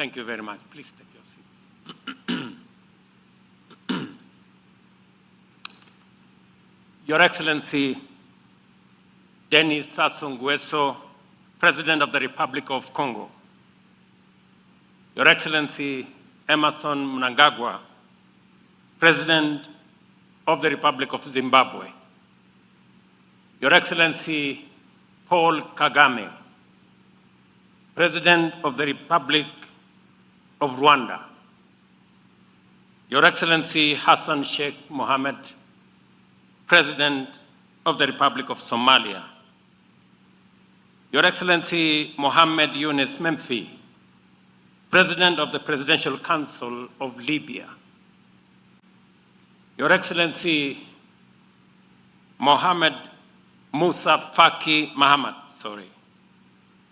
Thank you very much. Please take your seats. Your Excellency, Denis Sassou Nguesso, President of the Republic of Congo. Your Excellency, Emerson Mnangagwa, President of the Republic of Zimbabwe. Your Excellency, Paul Kagame, President of the Republic of Rwanda. Your Excellency, Hassan Sheikh Mohammed, President of the Republic of Somalia. Your Excellency, Mohammed Yunus Memfi, President of the Presidential Council of Libya. Your Excellency, Mohammed Musa Faki Mahamat,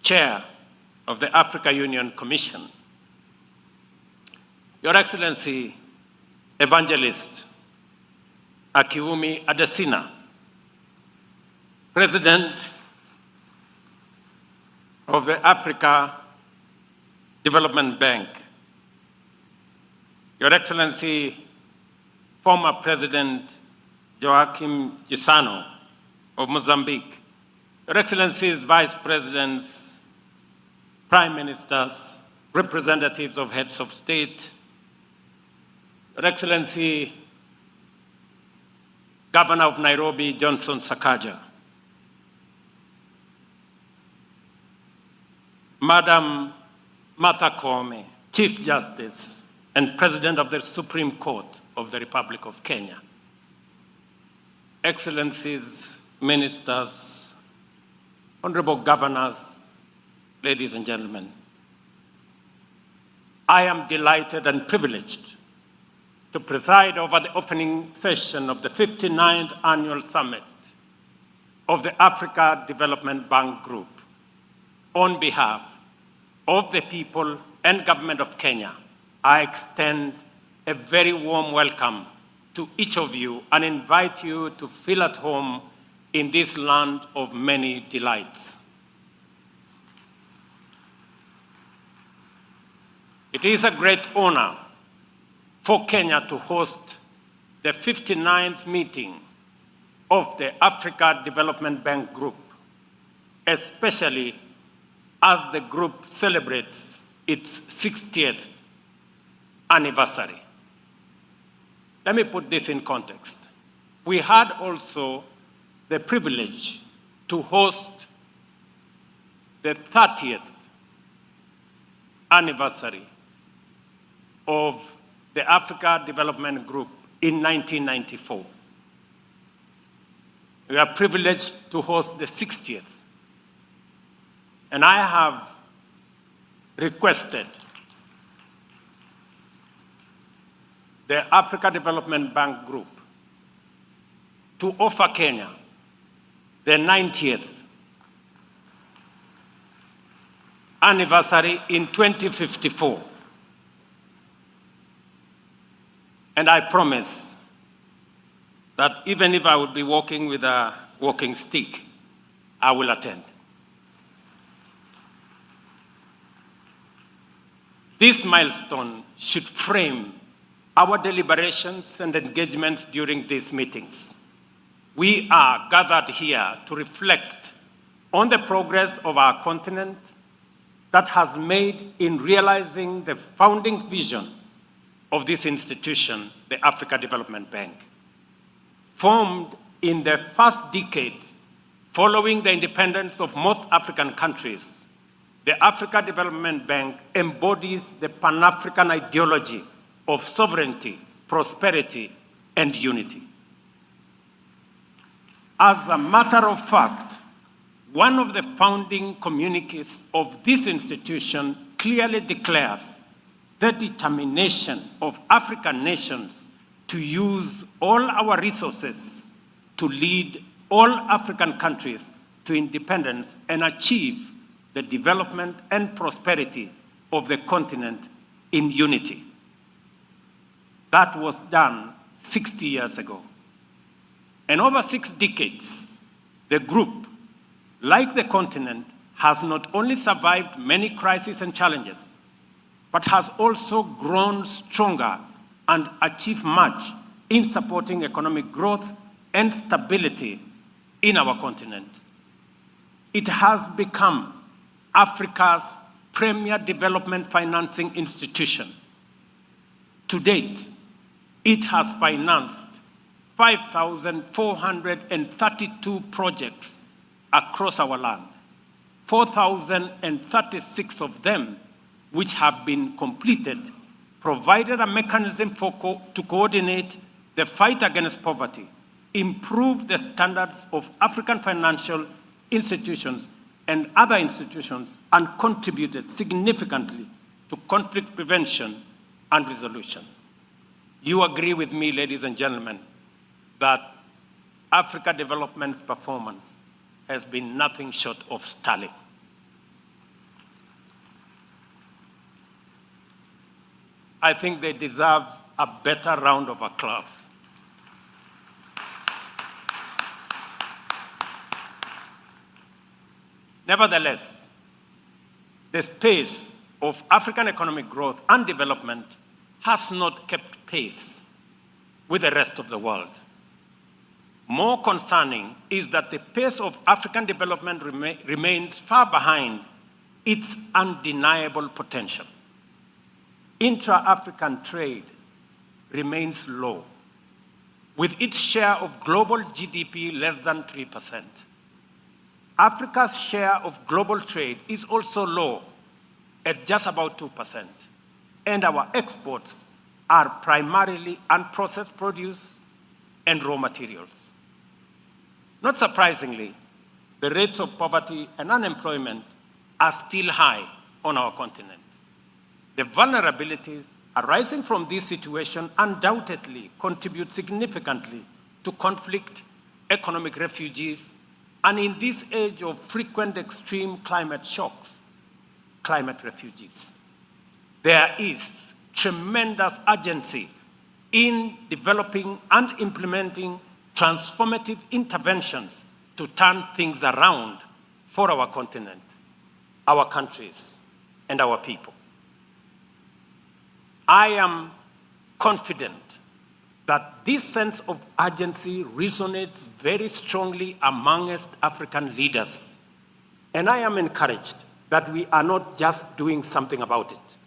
Chair of the Africa Union Commission. Your Excellency, Evangelist Akiwumi Adesina, President of the Africa Development Bank. Your Excellency, former President Joaquim Chissano of Mozambique. Your Excellencies, Vice Presidents, Prime Ministers, representatives of heads of state, Your Excellency, Governor of Nairobi, Johnson Sakaja, Madam Martha Koome, Chief Justice and President of the Supreme Court of the Republic of Kenya, Excellencies, Ministers, Honorable Governors, ladies and gentlemen, I am delighted and privileged to preside over the opening session of the 59th Annual Summit of the Africa Development Bank Group. On behalf of the people and government of Kenya, I extend a very warm welcome to each of you and invite you to feel at home in this land of many delights. It is a great honor for Kenya to host the 59th meeting of the Africa Development Bank Group, especially as the group celebrates its 60th anniversary. Let me put this in context. We had also the privilege to host the 30th anniversary of the Africa Development Group in 1994. We are privileged to host the 60th. And I have requested the Africa Development Bank Group to offer Kenya the 90th anniversary in 2054. And I promise that even if I would be walking with a walking stick, I will attend. This milestone should frame our deliberations and engagements during these meetings. We are gathered here to reflect on the progress of our continent that has made in realizing the founding vision of this institution, the Africa Development Bank. Formed in the first decade following the independence of most African countries, the Africa Development Bank embodies the Pan-African ideology of sovereignty, prosperity, and unity. As a matter of fact, one of the founding communiques of this institution clearly declares the determination of African nations to use all our resources to lead all African countries to independence and achieve the development and prosperity of the continent in unity. That was done 60 years ago. And over 6 decades, the group, like the continent, has not only survived many crises and challenges, but has also grown stronger and achieved much in supporting economic growth and stability in our continent. It has become Africa's premier development financing institution. To date, it has financed 5,432 projects across our land, 4,036 of them which have been completed, provided a mechanism to coordinate the fight against poverty, improve the standards of African financial institutions and other institutions, and contributed significantly to conflict prevention and resolution. You agree with me, ladies and gentlemen, that Africa Development's performance has been nothing short of sterling. I think they deserve a better round of applause. Nevertheless, the pace of African economic growth and development has not kept pace with the rest of the world. More concerning is that the pace of African development remains far behind its undeniable potential. Intra-African trade remains low, with its share of global GDP less than 3%. Africa's share of global trade is also low at just about 2%, and our exports are primarily unprocessed produce and raw materials. Not surprisingly, the rates of poverty and unemployment are still high on our continent. The vulnerabilities arising from this situation undoubtedly contribute significantly to conflict, economic refugees, and in this age of frequent extreme climate shocks, climate refugees. There is tremendous urgency in developing and implementing transformative interventions to turn things around for our continent, our countries, and our people. I am confident that this sense of urgency resonates very strongly amongst African leaders. And I am encouraged that we are not just doing something about it.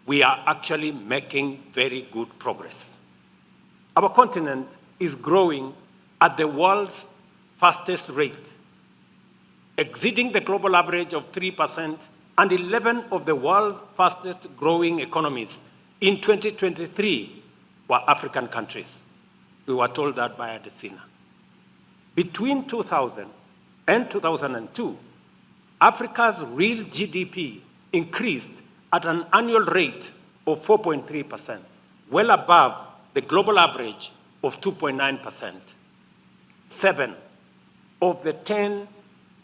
We are actually making very good progress. Our continent is growing at the world's fastest rate, exceeding the global average of 3%, and 11 of the world's fastest growing economies in 2023 were African countries. We were told that by Adesina. Between 2000 and 2002, Africa's real GDP increased at an annual rate of 4.3%, well above the global average of 2.9%. 7 of the 10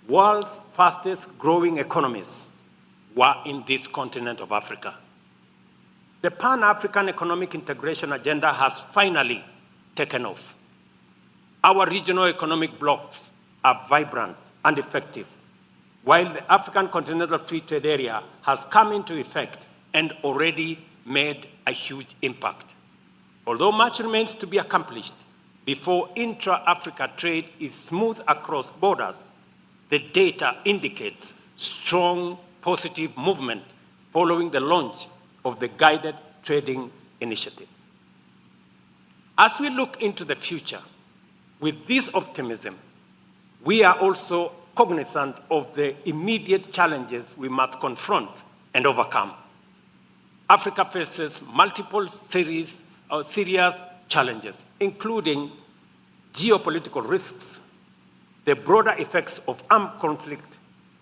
world's fastest growing economies were in this continent of Africa. The Pan-African Economic Integration agenda has finally taken off. Our regional economic blocs are vibrant and effective, while the African Continental Free Trade Area has come into effect and already made a huge impact. Although much remains to be accomplished before intra-Africa trade is smooth across borders, the data indicates strong positive movement following the launch of the Guided Trading Initiative. As we look into the future, with this optimism, we are also cognizant of the immediate challenges we must confront and overcome. Africa faces multiple serious challenges, including geopolitical risks, the broader effects of armed conflict,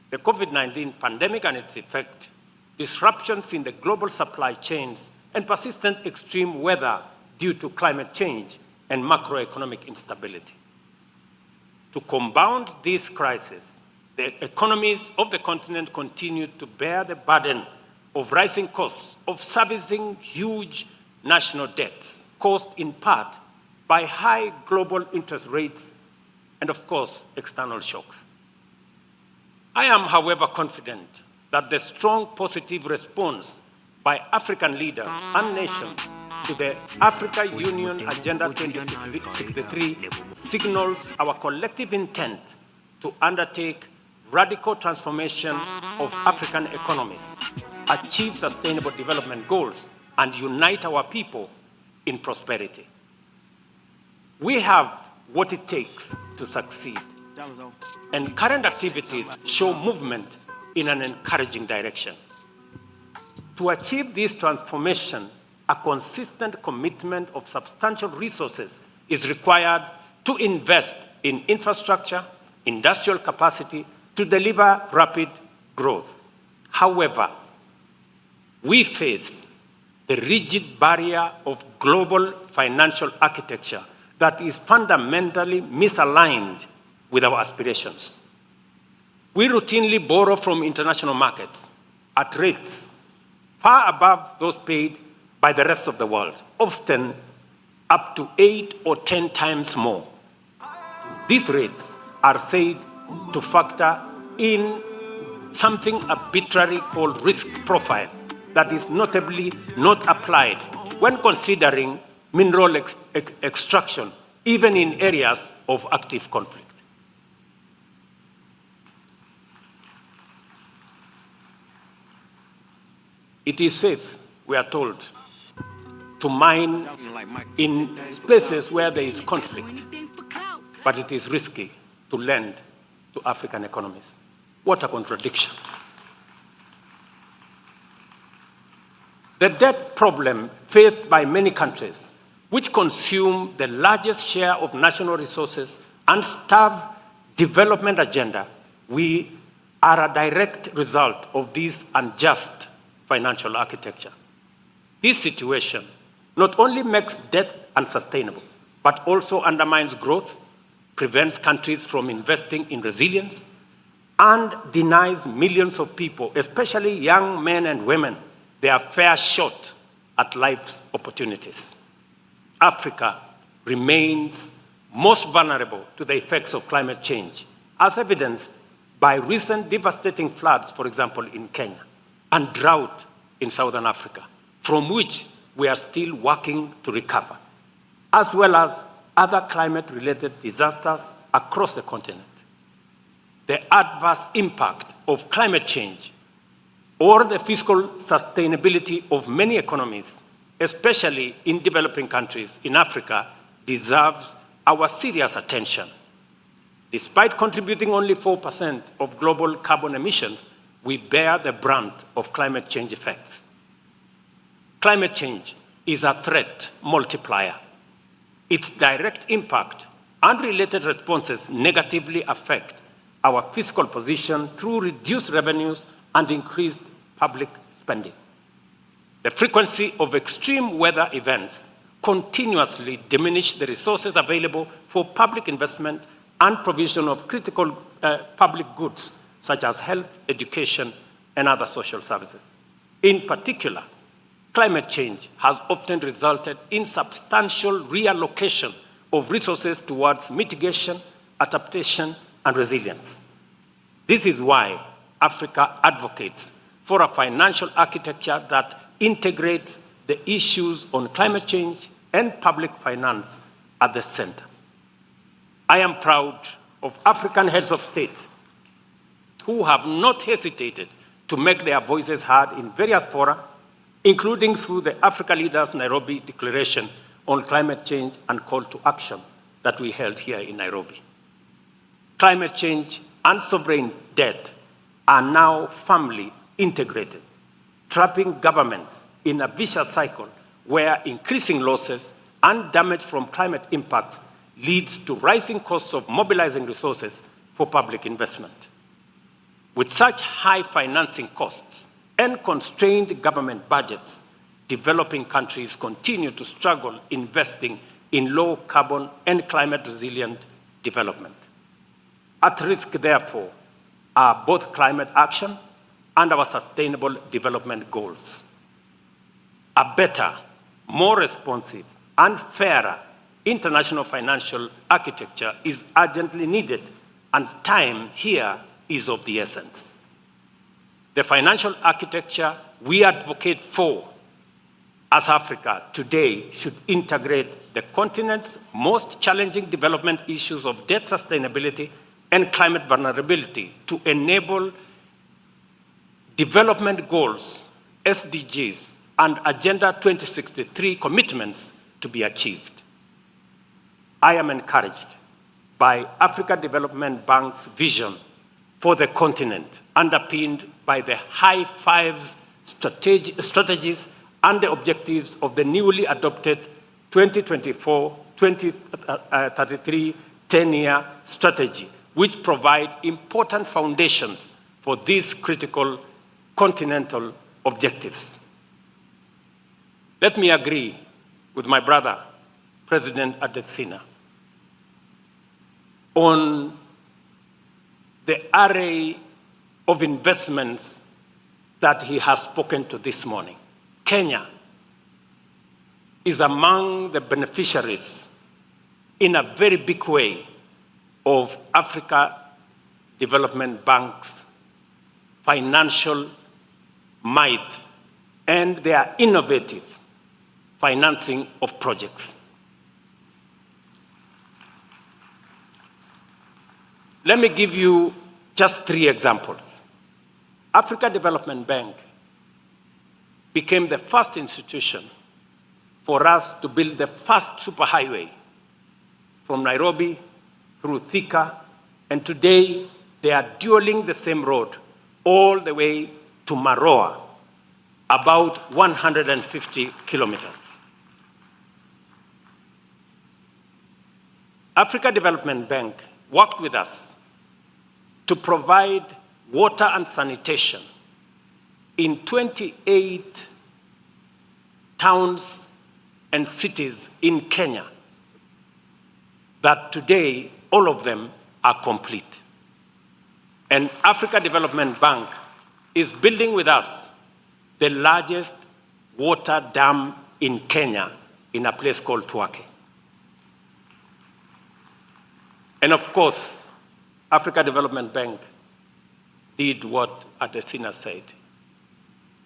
the COVID-19 pandemic and its effect, disruptions in the global supply chains, and persistent extreme weather due to climate change and macroeconomic instability. To compound this crisis, the economies of the continent continue to bear the burden of rising costs of servicing huge national debts, caused in part by high global interest rates and, of course, external shocks. I am, however, confident that the strong positive response by African leaders and nations to the Africa Union Agenda 2063 signals our collective intent to undertake radical transformation of African economies, achieve sustainable development goals, and unite our people in prosperity. We have what it takes to succeed, and current activities show movement in an encouraging direction. To achieve this transformation, a consistent commitment of substantial resources is required to invest in infrastructure, industrial capacity to deliver rapid growth. However, we face the rigid barrier of global financial architecture that is fundamentally misaligned with our aspirations. We routinely borrow from international markets at rates far above those paid by the rest of the world, often up to 8 or 10 times more. These rates are said to factor in something arbitrary called risk profile that is notably not applied when considering mineral extraction, even in areas of active conflict. It is safe, we are told, to mine in places where there is conflict, but it is risky to lend to African economies. What a contradiction. The debt problem faced by many countries, which consume the largest share of national resources and starve development agenda, we are a direct result of this unjust financial architecture. This situation not only makes debt unsustainable, but also undermines growth, prevents countries from investing in resilience, and denies millions of people, especially young men and women, their fair shot at life's opportunities. Africa remains most vulnerable to the effects of climate change, as evidenced by recent devastating floods, for example, in Kenya, and drought in Southern Africa, from which we are still working to recover, as well as other climate-related disasters across the continent. The adverse impact of climate change or the fiscal sustainability of many economies, especially in developing countries in Africa, deserves our serious attention. Despite contributing only 4% of global carbon emissions, we bear the brunt of climate change effects. Climate change is a threat multiplier. Its direct impact and related responses negatively affect our fiscal position through reduced revenues and increased public spending. The frequency of extreme weather events continuously diminish the resources available for public investment and provision of critical public goods, such as health, education, and other social services. In particular, climate change has often resulted in substantial reallocation of resources towards mitigation, adaptation, and resilience. This is why Africa advocates for a financial architecture that integrates the issues on climate change and public finance at the center. I am proud of African heads of state who have not hesitated to make their voices heard in various fora, including through the Africa Leaders Nairobi Declaration on Climate Change and Call to Action that we held here in Nairobi. Climate change and sovereign debt are now firmly integrated, trapping governments in a vicious cycle where increasing losses and damage from climate impacts leads to rising costs of mobilizing resources for public investment. With such high financing costs and constrained government budgets, developing countries continue to struggle investing in low carbon and climate resilient development. At risk, therefore, are both climate action and our sustainable development goals. A better, more responsive, and fairer international financial architecture is urgently needed, and time here is of the essence. The financial architecture we advocate for as Africa today should integrate the continent's most challenging development issues of debt sustainability and climate vulnerability to enable development goals, SDGs, and Agenda 2063 commitments to be achieved. I am encouraged by Africa Development Bank's vision for the continent, underpinned by the high fives strategies and the objectives of the newly adopted 2024-2033 10-year strategy, which provide important foundations for these critical continental objectives. Let me agree with my brother, President Adesina, on the array of investments that he has spoken to this morning. Kenya is among the beneficiaries in a very big way of Africa Development Bank's financial might and their innovative financing of projects. Let me give you just 3 examples. Africa Development Bank became the first institution for us to build the first superhighway from Nairobi through Thika, and today they are dueling the same road all the way to Maroa, about 150 kilometers. Africa Development Bank worked with us to provide water and sanitation in 28 towns and cities in Kenya that today all of them are complete. And Africa Development Bank is building with us the largest water dam in Kenya in a place called Tuake. And of course, Africa Development Bank did what Adesina said.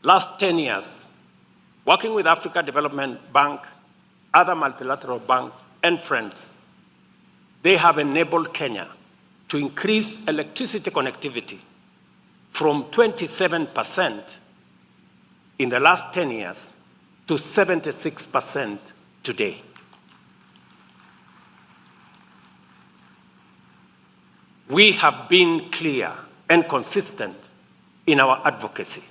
Last 10 years, working with Africa Development Bank, other multilateral banks, and friends, they have enabled Kenya to increase electricity connectivity from 27% in the last 10 years to 76% today. We have been clear and consistent in our advocacy.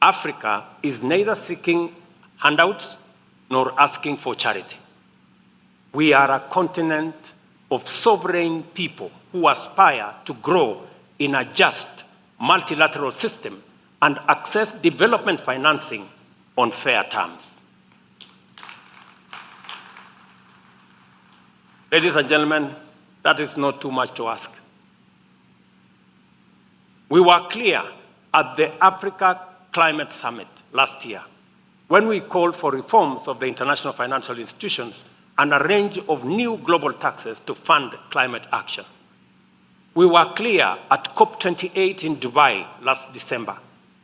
Africa is neither seeking handouts nor asking for charity. We are a continent of sovereign people who aspire to grow in a just multilateral system and access development financing on fair terms. Ladies and gentlemen, that is not too much to ask. We were clear at the Africa Climate Summit last year when we called for reforms of the international financial institutions and a range of new global taxes to fund climate action. We were clear at COP28 in Dubai last December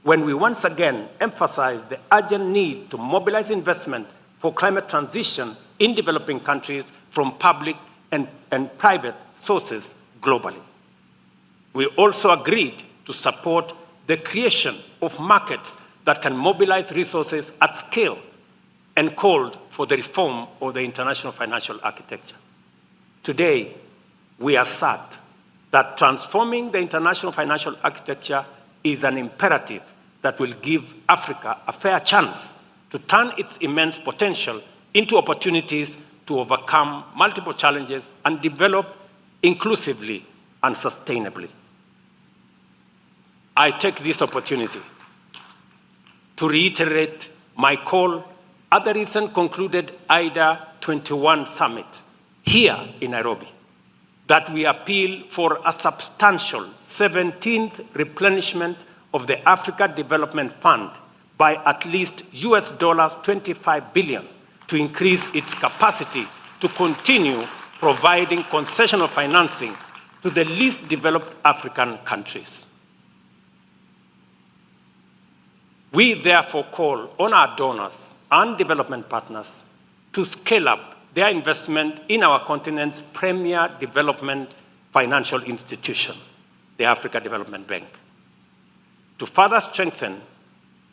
when we once again emphasized the urgent need to mobilize investment for climate transition in developing countries from public and private sources globally. We also agreed to support the creation of markets that can mobilize resources at scale and called for the reform of the international financial architecture. Today, we assert that transforming the international financial architecture is an imperative that will give Africa a fair chance to turn its immense potential into opportunities to overcome multiple challenges and develop inclusively and sustainably. I take this opportunity to reiterate my call at the recent concluded IDA 21 summit here in Nairobi, that we appeal for a substantial 17th replenishment of the Africa Development Fund by at least US $25 billion to increase its capacity to continue providing concessional financing to the least developed African countries. We therefore call on our donors and development partners to scale up their investment in our continent's premier development financial institution, the Africa Development Bank. To further strengthen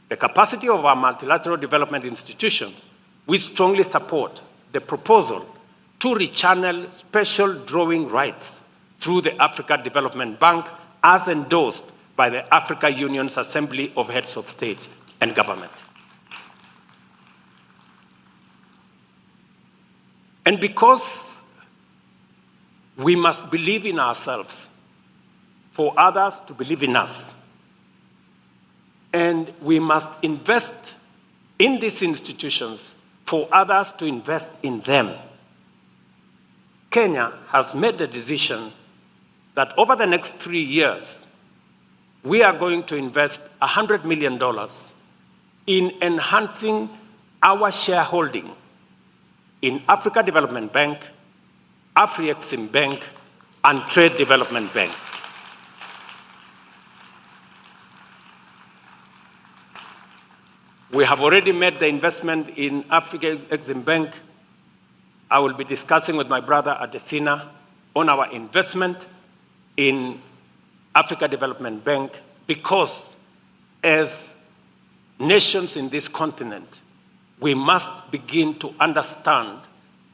the capacity of our multilateral development institutions, we strongly support the proposal to rechannel special drawing rights through the Africa Development Bank as endorsed by the Africa Union's Assembly of Heads of State and Government. And because we must believe in ourselves for others to believe in us, and we must invest in these institutions for others to invest in them, Kenya has made the decision that over the next 3 years, we are going to invest $100 million in enhancing our shareholding in Africa Development Bank, Afri-Exim Bank, and Trade Development Bank. We have already made the investment in Afri-Exim Bank. I will be discussing with my brother Adesina on our investment in Africa Development Bank, because as nations in this continent, we must begin to understand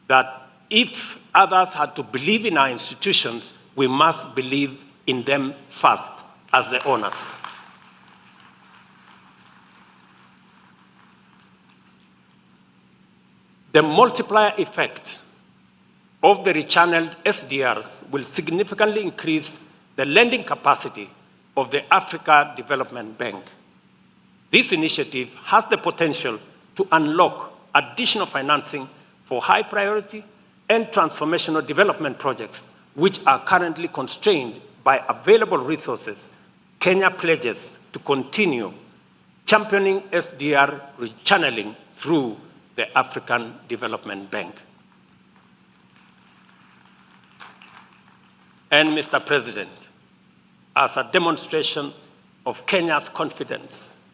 that if others had to believe in our institutions, we must believe in them first as the owners. The multiplier effect of the rechanneled SDRs will significantly increase the lending capacity of the Africa Development Bank. This initiative has the potential to unlock additional financing for high priority and transformational development projects, which are currently constrained by available resources. Kenya pledges to continue championing SDR rechanneling through the African Development Bank. And Mr. President, as a demonstration of Kenya's confidence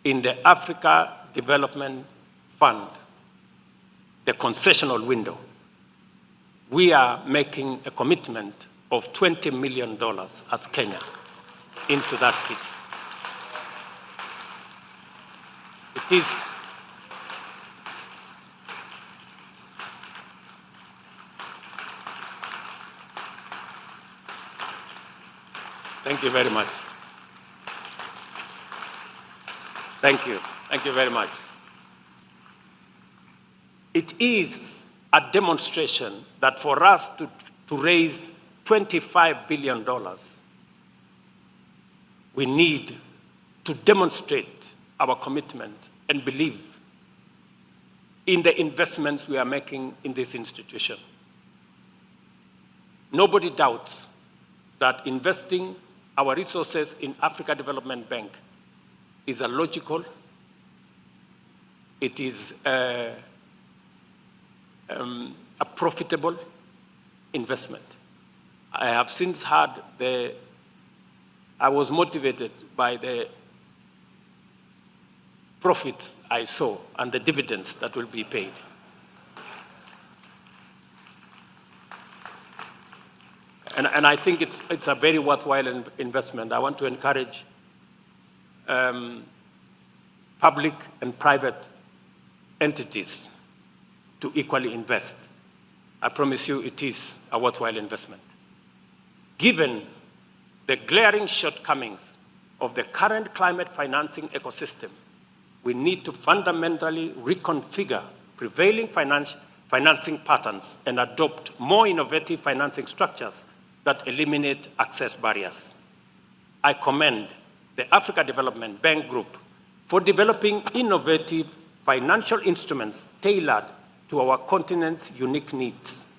in the Africa Development Fund, the concessional window, we are making a commitment of $20 million as Kenya into that kit. It is Thank you very much. Thank you. Thank you very much. It is a demonstration that for us to raise $25 billion, we need to demonstrate our commitment and belief in the investments we are making in this institution. Nobody doubts that investing our resources in Africa Development Bank is a logical, it is a profitable investment. I have since had I was motivated by the profits I saw and the dividends that will be paid. And I think it's a very worthwhile investment. I want to encourage public and private entities to equally invest. I promise you it is a worthwhile investment. Given the glaring shortcomings of the current climate financing ecosystem, we need to fundamentally reconfigure prevailing financing patterns and adopt more innovative financing structures that eliminate access barriers. I commend the Africa Development Bank Group for developing innovative financial instruments tailored to our continent's unique needs.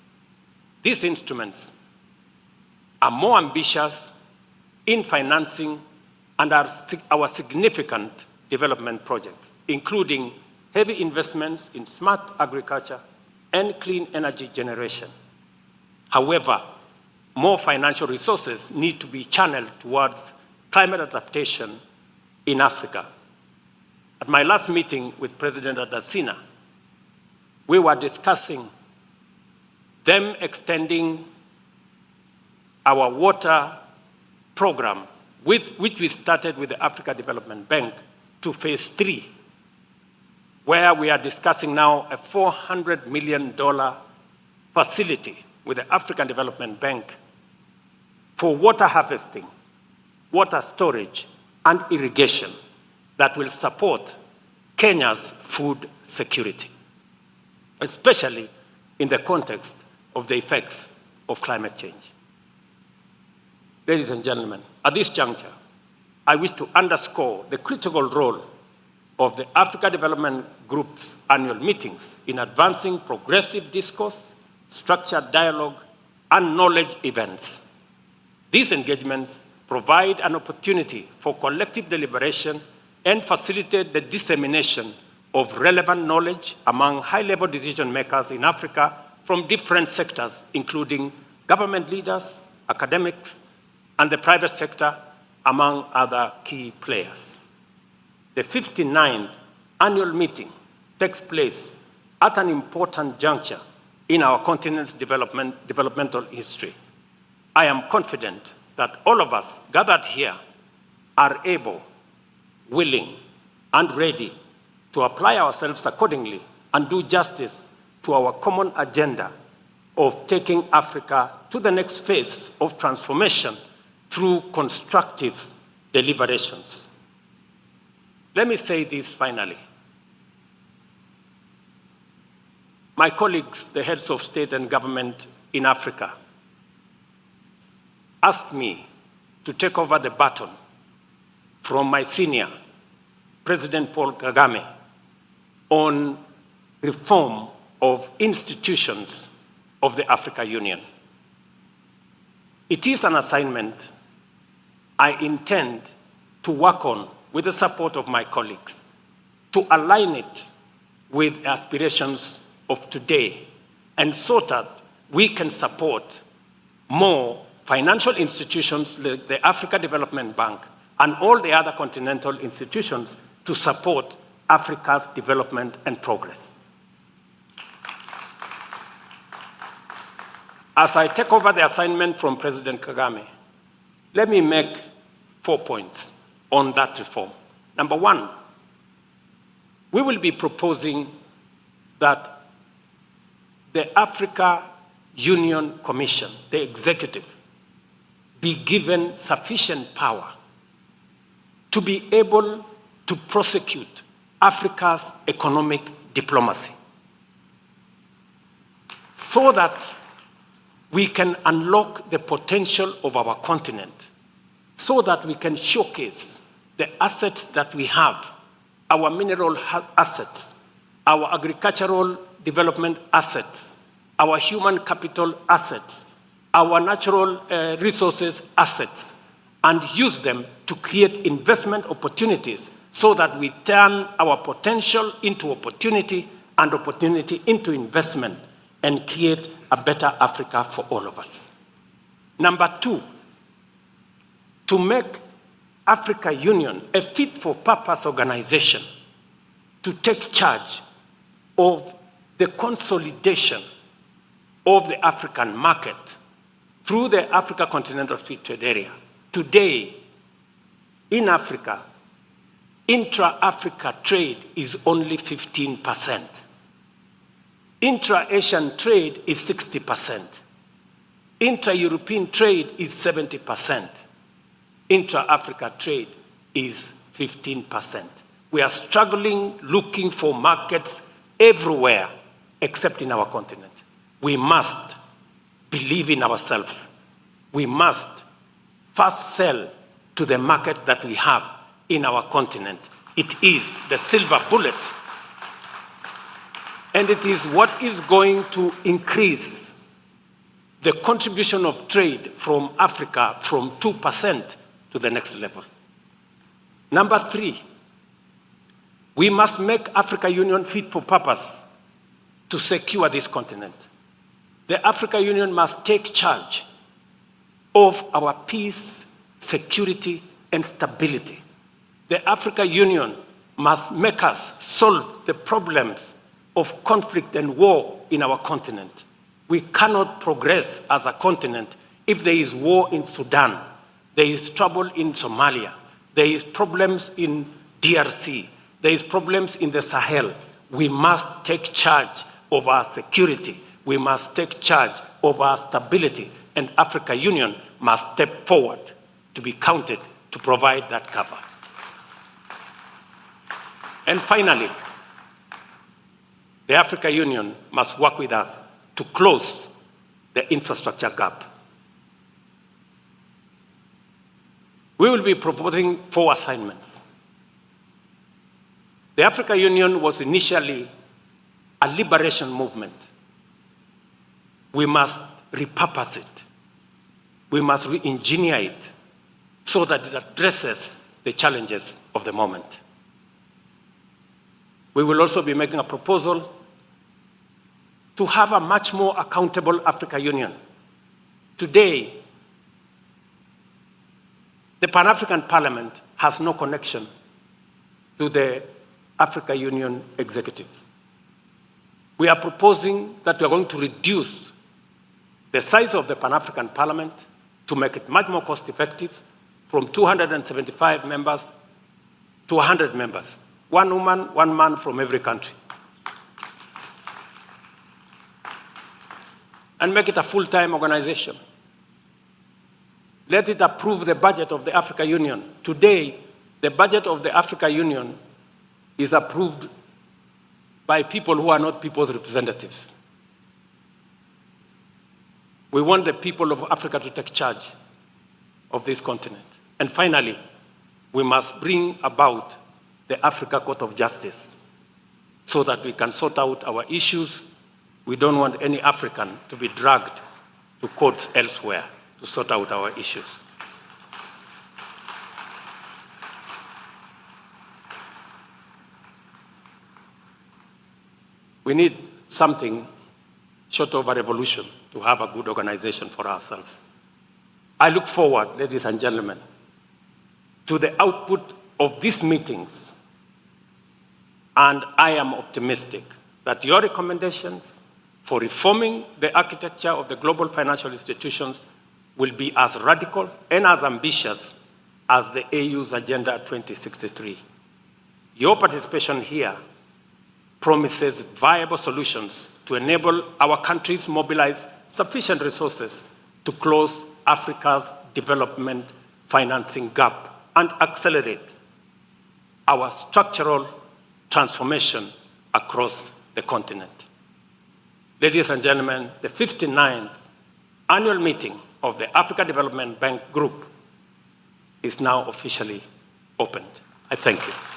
These instruments are more ambitious in financing and our significant development projects, including heavy investments in smart agriculture and clean energy generation. However, more financial resources need to be channeled towards climate adaptation in Africa. At my last meeting with President Adesina, we were discussing them extending our water program, which we started with the Africa Development Bank, to phase 3, where we are discussing now a $400 million facility with the African Development Bank for water harvesting, water storage, and irrigation that will support Kenya's food security, especially in the context of the effects of climate change. Ladies and gentlemen, at this juncture, I wish to underscore the critical role of the Africa Development Group's annual meetings in advancing progressive discourse, structured dialogue, and knowledge events. These engagements provide an opportunity for collective deliberation and facilitate the dissemination of relevant knowledge among high-level decision makers in Africa from different sectors, including government leaders, academics, and the private sector, among other key players. The 59th annual meeting takes place at an important juncture in our continent's developmental history. I am confident that all of us gathered here are able, willing, and ready to apply ourselves accordingly and do justice to our common agenda of taking Africa to the next phase of transformation through constructive deliberations. Let me say this finally. My colleagues, the heads of state and government in Africa, asked me to take over the baton from my senior, President Paul Kagame, on reform of institutions of the African Union. It is an assignment I intend to work on with the support of my colleagues, to align it with aspirations of today, and so that we can support more financial institutions like the Africa Development Bank and all the other continental institutions to support Africa's development and progress. As I take over the assignment from President Kagame, let me make 4 points on that reform. Number one, we will be proposing that the Africa Union Commission, the executive, be given sufficient power to be able to prosecute Africa's economic diplomacy so that we can unlock the potential of our continent, so that we can showcase the assets that we have, our mineral assets, our agricultural development assets, our human capital assets, our natural resources assets, and use them to create investment opportunities so that we turn our potential into opportunity and opportunity into investment and create a better Africa for all of us. Number two, to make Africa Union a fit-for-purpose organization to take charge of the consolidation of the African market through the Africa Continental Free Trade Area. Today, in Africa, intra-Africa trade is only 15%. Intra-Asian trade is 60%. Intra-European trade is 70%. Intra-Africa trade is 15%. We are struggling looking for markets everywhere except in our continent. We must believe in ourselves. We must first sell to the market that we have in our continent. It is the silver bullet. And it is what is going to increase the contribution of trade from Africa from 2% to the next level. Number three, we must make Africa Union fit for purpose to secure this continent. The Africa Union must take charge of our peace, security, and stability. The Africa Union must make us solve the problems of conflict and war in our continent. We cannot progress as a continent if there is war in Sudan, there is trouble in Somalia, there is problems in DRC, there is problems in the Sahel. We must take charge of our security. We must take charge of our stability, and African Union must step forward to be counted to provide that cover. And finally, the African Union must work with us to close the infrastructure gap. We will be proposing 4 assignments. The African Union was initially a liberation movement. We must repurpose it. We must re-engineer it so that it addresses the challenges of the moment. We will also be making a proposal to have a much more accountable African Union. Today, the Pan-African Parliament has no connection to the African Union executive. We are proposing that we are going to reduce the size of the Pan-African Parliament to make it much more cost-effective, from 275 members to 100 members. 1 woman, 1 man from every country. And make it a full-time organization. Let it approve the budget of the African Union. Today, the budget of the African Union is approved by people who are not people's representatives. We want the people of Africa to take charge of this continent. And finally, we must bring about the Africa Court of Justice so that we can sort out our issues. We don't want any African to be dragged to courts elsewhere to sort out our issues. We need something short of a revolution to have a good organization for ourselves. I look forward, ladies and gentlemen, to the output of these meetings, and I am optimistic that your recommendations for reforming the architecture of the global financial institutions will be as radical and as ambitious as the AU's Agenda 2063. Your participation here promises viable solutions to enable our countries mobilize sufficient resources to close Africa's development financing gap and accelerate our structural transformation across the continent. Ladies and gentlemen, the 59th annual meeting of the Africa Development Bank Group is now officially opened. I thank you.